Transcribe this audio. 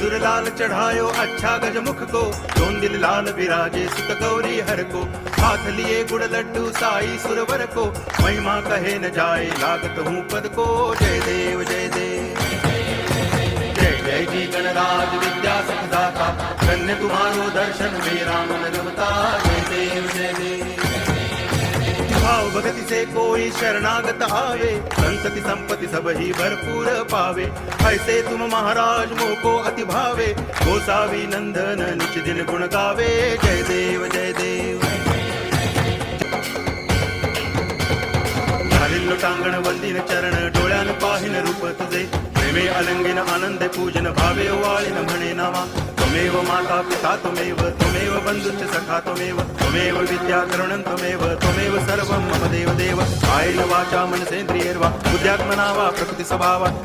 सिंदूर लाल चढ़ायो अच्छा गजमुख को, दोन दिल लाल विराजे सुत गौरी हर को, हाथ लिए गुड़ लड्डू साई सुरवर को, महिमा कहे न जाए लागत हूँ पद को। जय देव जय देव जय जय जी गणराज विद्या सुखदाता, धन्य तुम्हारो दर्शन मेरा मन रमता। जय देव जय देव भाव भगति से कोई शरणागत आवे, संतति संपत्ति सब ही भरपूर पावे। ऐसे तुम महाराज मोको अति भावे, गोसावी नंदन निच दिन गुण गावे। जय देव जय देव झाली लोटांगण वंदिन चरण, डोळ्यान पाहिन रूप तुझे, प्रेमे अलंगिन आनंद पूजन भावे वाळीन म्हणे नामा। त्वमेव माता पिता त्वमेव बंधुश्च सखा त्वमेव विद्या करुणं त्वमेव सर्वं मम देव देव। कायेन वाचा मनसेन्द्रियैर्वा बुद्ध्यात्मना वा प्रकृति स्वभावात्